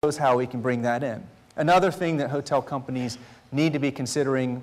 shows how we can bring that in. Another thing that hotel companies need to be considering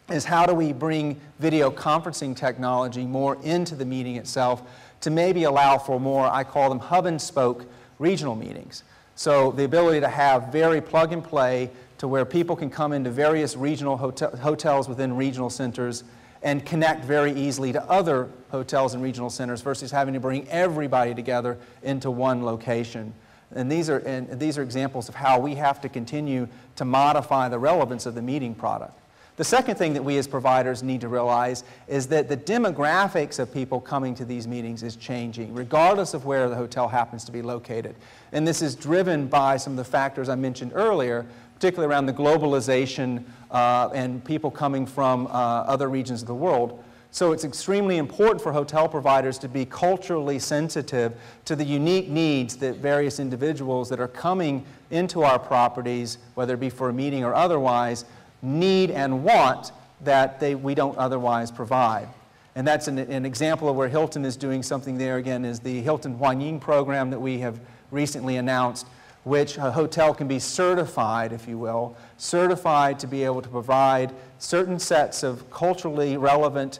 is how do we bring video conferencing technology more into the meeting itself to maybe allow for more, I call them hub and spoke regional meetings. So the ability to have very plug and play to where people can come into various regional hotels within regional centers and connect very easily to other hotels and regional centers versus having to bring everybody together into one location. And these are examples of how we have to continue to modify the relevance of the meeting product. The second thing that we as providers need to realize is that the demographics of people coming to these meetings is changing, regardless of where the hotel happens to be located. And this is driven by some of the factors I mentioned earlier, particularly around the globalization and people coming from other regions of the world. So it's extremely important for hotel providers to be culturally sensitive to the unique needs that various individuals that are coming into our properties, whether it be for a meeting or otherwise, need and want that we don't otherwise provide. And that's an example of where Hilton is doing something there, again, is the Hilton Huanying program that we have recently announced, which a hotel can be certified, if you will, certified to be able to provide certain sets of culturally relevant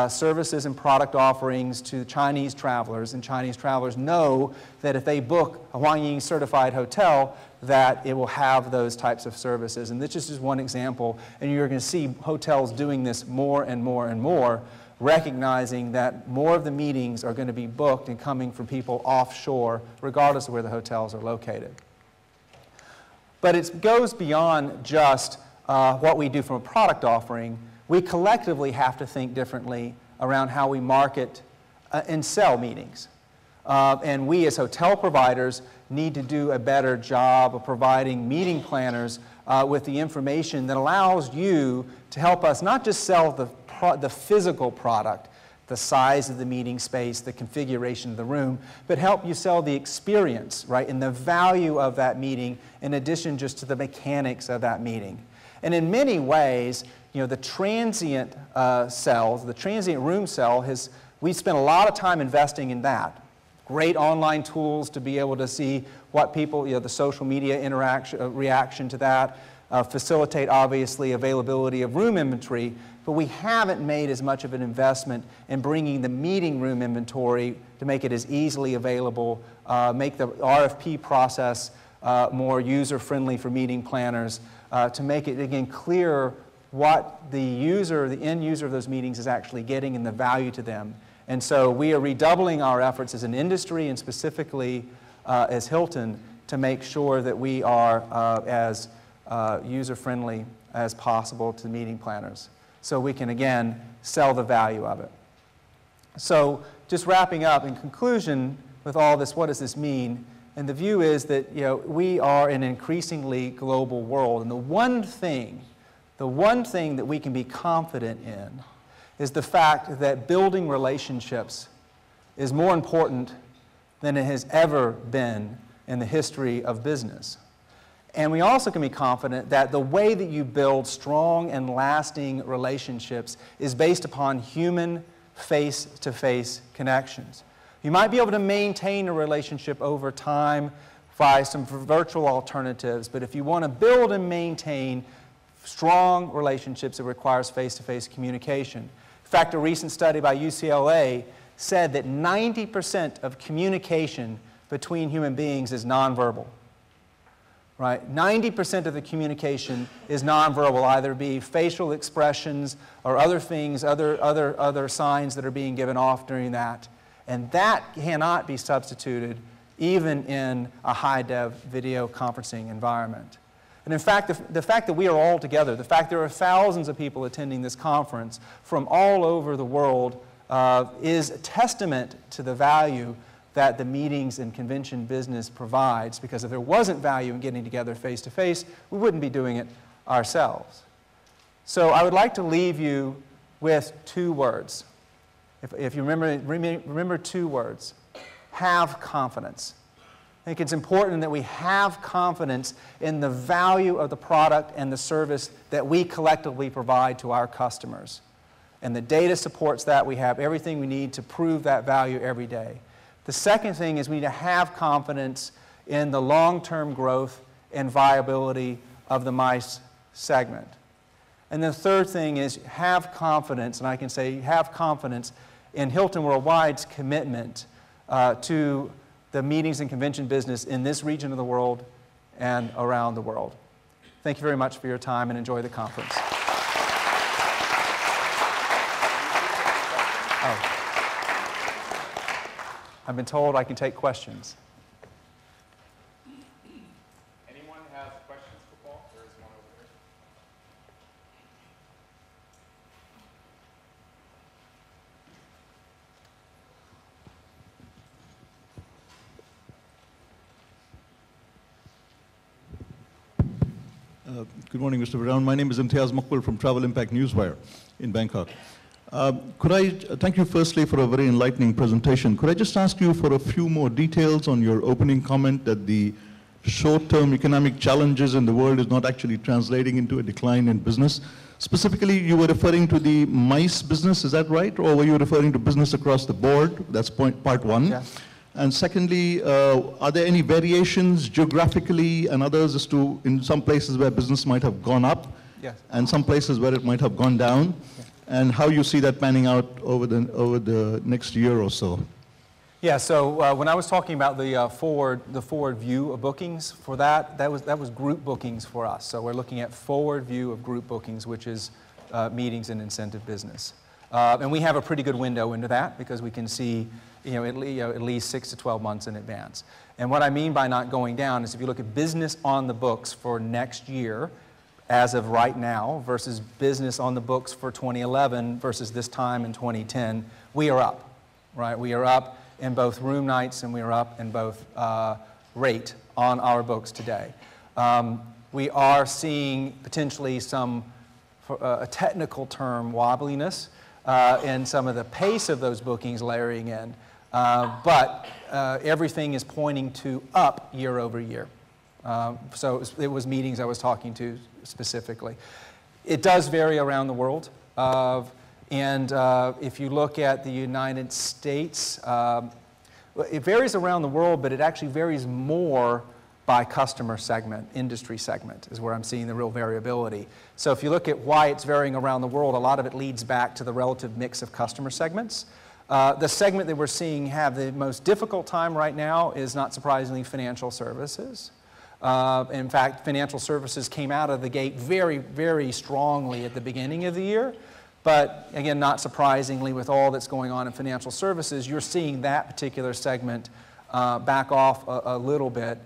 services and product offerings to Chinese travelers, and Chinese travelers know that if they book a Huanying certified hotel, that it will have those types of services. And this is just one example, and you're going to see hotels doing this more and more and more, recognizing that more of the meetings are going to be booked and coming from people offshore, regardless of where the hotels are located. But it goes beyond just what we do from a product offering. We collectively have to think differently around how we market and sell meetings. And we as hotel providers need to do a better job of providing meeting planners with the information that allows you to help us not just sell the physical product, the size of the meeting space, the configuration of the room, but help you sell the experience, right, and the value of that meeting in addition just to the mechanics of that meeting. And in many ways, you know, the transient the transient room cell, we've spent a lot of time investing in that. Great online tools to be able to see what people, you know, the social media reaction to that, facilitate obviously availability of room inventory, but we haven't made as much of an investment in bringing the meeting room inventory to make it as easily available, make the RFP process more user-friendly for meeting planners, to make it, again, clear what the end user of those meetings is actually getting and the value to them. And so we are redoubling our efforts as an industry and specifically as Hilton to make sure that we are as user-friendly as possible to meeting planners so we can, again, sell the value of it. So just wrapping up, in conclusion with all this, what does this mean? And the view is that, you know, we are in an increasingly global world, and the one thing that we can be confident in is the fact that building relationships is more important than it has ever been in the history of business. And we also can be confident that the way that you build strong and lasting relationships is based upon human face-to-face connections. You might be able to maintain a relationship over time by some virtual alternatives, but if you want to build and maintain strong relationships, it requires face-to-face communication. In fact, a recent study by UCLA said that 90% of communication between human beings is nonverbal. Right? 90% of the communication is nonverbal, either be facial expressions or other things, other signs that are being given off during that. And that cannot be substituted even in a high-dev video conferencing environment. And in fact, the fact that we are all together, the fact there are thousands of people attending this conference from all over the world is a testament to the value that the meetings and convention business provides, because if there wasn't value in getting together face-to-face, we wouldn't be doing it ourselves. So I would like to leave you with two words. If you remember two words: have confidence. I think it's important that we have confidence in the value of the product and the service that we collectively provide to our customers. And the data supports that. We have everything we need to prove that value every day. The second thing is we need to have confidence in the long-term growth and viability of the MICE segment. And the third thing is have confidence, and I can say have confidence in Hilton Worldwide's commitment to the meetings and convention business in this region of the world and around the world. Thank you very much for your time, and enjoy the conference. Oh. I've been told I can take questions. Anyone have questions for Paul? There is one over there. Good morning, Mr. Brown. My name is Imtiaz Maqbul from Travel Impact Newswire in Bangkok. Thank you firstly for a very enlightening presentation. Could I just ask you for a few more details on your opening comment that the short-term economic challenges in the world is not actually translating into a decline in business? Specifically, you were referring to the MICE business, is that right? Or were you referring to business across the board? That's part one. Yes. And secondly, are there any variations geographically and others as to in some places where business might have gone up, Yes. and some places where it might have gone down? Yes. And how you see that panning out over the next year or so? Yeah, so when I was talking about the forward view of bookings for that was group bookings for us. So we're looking at forward view of group bookings, which is meetings and incentive business. And we have a pretty good window into that because we can see at least 6 to 12 months in advance. And what I mean by not going down is if you look at business on the books for next year, as of right now, versus business on the books for 2011 versus this time in 2010, we are up, right? We are up in both room nights and we are up in both rate on our books today. We are seeing potentially some, a technical term, wobbliness in some of the pace of those bookings layering in. But everything is pointing to up year over year. So it was meetings I was talking to specifically. It does vary around the world. And if you look at the United States, it varies around the world, but it actually varies more by customer segment, industry segment is where I'm seeing the real variability. So if you look at why it's varying around the world, a lot of it leads back to the relative mix of customer segments. The segment that we're seeing have the most difficult time right now is not surprisingly financial services. In fact, financial services came out of the gate very, very strongly at the beginning of the year. But again, not surprisingly, with all that's going on in financial services, you're seeing that particular segment back off a little bit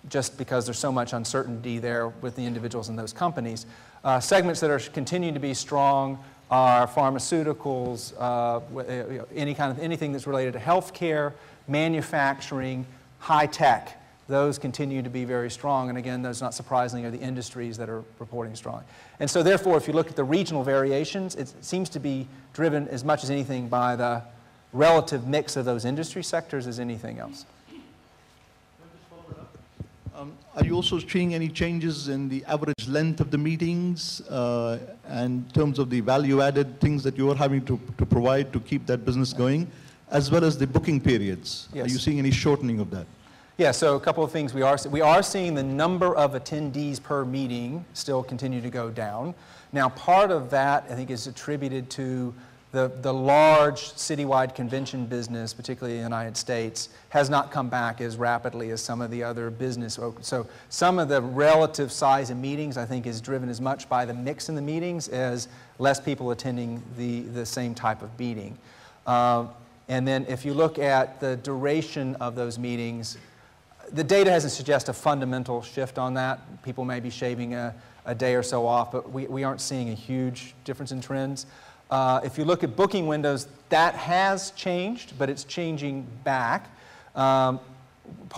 just because there's so much uncertainty there with the individuals in those companies. Segments that are continuing to be strong are pharmaceuticals, anything that's related to healthcare, manufacturing, high tech. Those continue to be very strong, and again, those not surprisingly are the industries that are reporting strong. And so therefore, if you look at the regional variations, it seems to be driven as much as anything by the relative mix of those industry sectors as anything else. Are you also seeing any changes in the average length of the meetings and in terms of the value-added things that you are having to provide to keep that business going, as well as the booking periods? Yes. Are you seeing any shortening of that? Yeah, so a couple of things. We are seeing the number of attendees per meeting still continue to go down. Now, part of that, I think, is attributed to the large citywide convention business, particularly in the United States, has not come back as rapidly as some of the other business. So some of the relative size of meetings, I think, is driven as much by the mix in the meetings as less people attending the same type of meeting. And then if you look at the duration of those meetings, the data hasn't suggested a fundamental shift on that. People may be shaving a day or so off, but we aren't seeing a huge difference in trends. If you look at booking windows, that has changed, but it's changing back. Part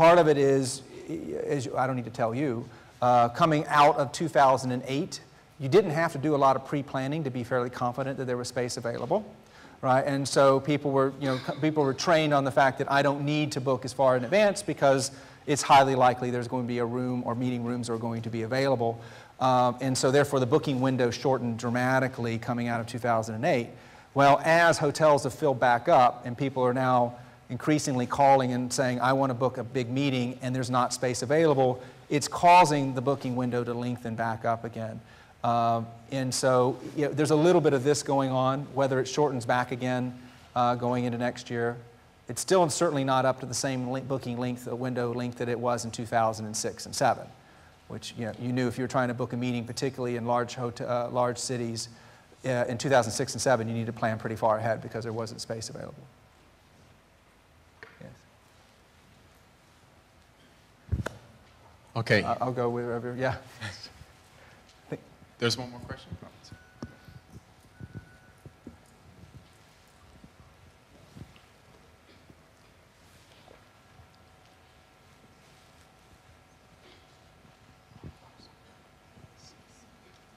of it is, I don't need to tell you, coming out of 2008, you didn't have to do a lot of pre-planning to be fairly confident that there was space available. Right? And so people were trained on the fact that I don't need to book as far in advance because it's highly likely there's going to be a room or meeting rooms are going to be available. And so therefore the booking window shortened dramatically coming out of 2008. Well, as hotels have filled back up and people are now increasingly calling and saying, I want to book a big meeting and there's not space available, it's causing the booking window to lengthen back up again. And so there's a little bit of this going on, whether it shortens back again going into next year. It's still certainly not up to the same booking length, window length that it was in 2006 and 7, which you knew if you were trying to book a meeting, particularly in large cities, in 2006 and 7, you needed to plan pretty far ahead because there wasn't space available. Yes. Okay. I'll go with wherever, yeah. There's one more question?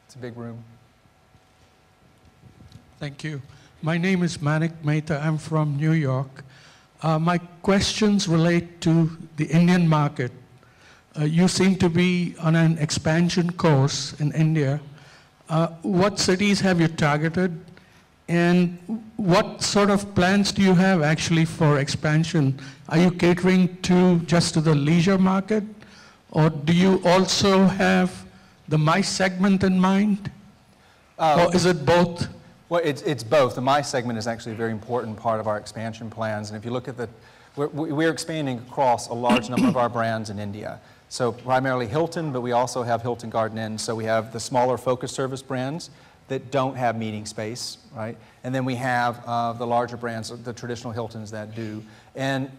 It's a big room. Thank you. My name is Manik Mehta. I'm from New York. My questions relate to the Indian market. You seem to be on an expansion course in India. What cities have you targeted? And what sort of plans do you have actually for expansion? Are you catering just to the leisure market? Or do you also have the MICE segment in mind? Or is it both? Well, it's both. The MICE segment is actually a very important part of our expansion plans. And if you look at we're expanding across a large number of our brands in India. So primarily Hilton, but we also have Hilton Garden Inn. So we have the smaller focus service brands that don't have meeting space, right? And then we have the larger brands, the traditional Hiltons that do. And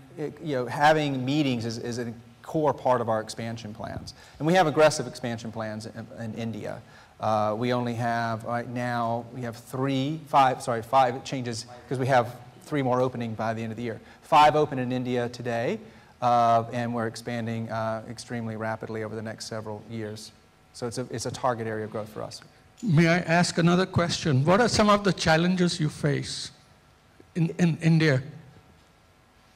having meetings is a core part of our expansion plans. And we have aggressive expansion plans in India. We only have, right now, we have five, it changes because we have 3 more opening by the end of the year. 5 open in India today, and we're expanding extremely rapidly over the next several years. So it's a target area of growth for us. May I ask another question? What are some of the challenges you face in India?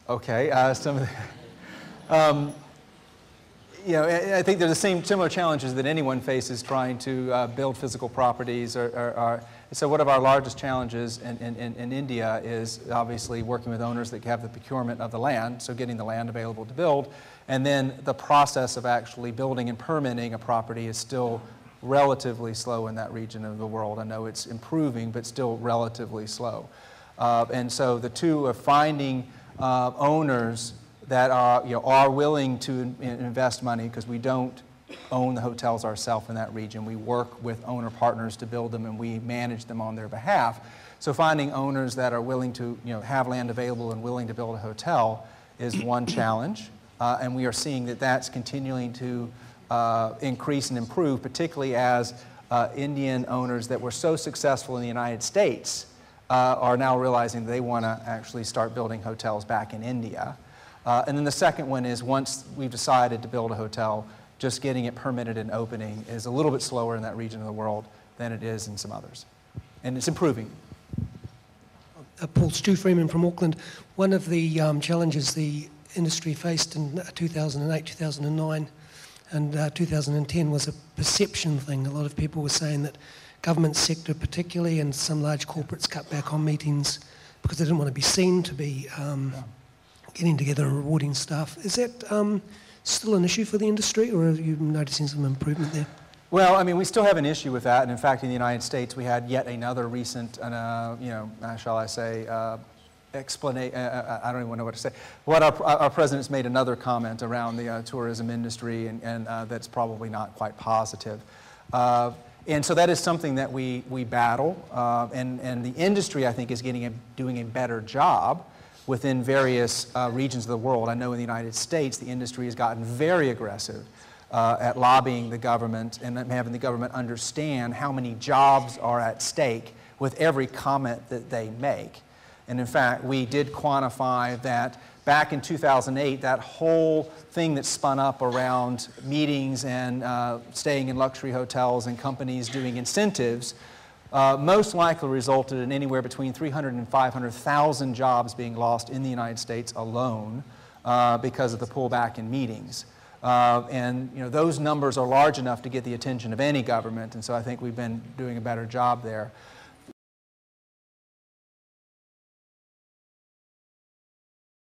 Okay, some of the, I think they're the similar challenges that anyone faces trying to build physical properties. So one of our largest challenges in India is obviously working with owners that have the procurement of the land, so getting the land available to build. And then the process of actually building and permitting a property is still relatively slow in that region of the world. I know it's improving, but still relatively slow. And so the two of finding owners that are willing to invest money, because we don't own the hotels ourselves in that region. We work with owner partners to build them, and we manage them on their behalf. So finding owners that are willing to have land available and willing to build a hotel is one challenge. And we are seeing that that's continuing to increase and improve, particularly as Indian owners that were so successful in the United States are now realizing they want to actually start building hotels back in India. And then the second one is once we've decided to build a hotel, just getting it permitted and opening is a little bit slower in that region of the world than it is in some others. And it's improving. Paul Stu Freeman from Auckland. One of the challenges the industry faced in 2008, 2009 and 2010 was a perception thing. A lot of people were saying that government sector particularly and some large corporates cut back on meetings because they didn't want to be seen to be getting together and rewarding staff. Is that still an issue for the industry, or are you noticing some improvement there? Well, I mean, we still have an issue with that. And in fact, in the United States, we had yet another recent, shall I say, explanation. I don't even know what to say. What our president's made another comment around the tourism industry, and that's probably not quite positive. And so that is something that we battle, and the industry, I think, is doing a better job within various regions of the world. I know in the United States, the industry has gotten very aggressive at lobbying the government and having the government understand how many jobs are at stake with every comment that they make. And in fact, we did quantify that back in 2008, that whole thing that spun up around meetings and staying in luxury hotels and companies doing incentives most likely resulted in anywhere between 300,000 and 500,000 jobs being lost in the United States alone because of the pullback in meetings. And those numbers are large enough to get the attention of any government, and so I think we've been doing a better job there.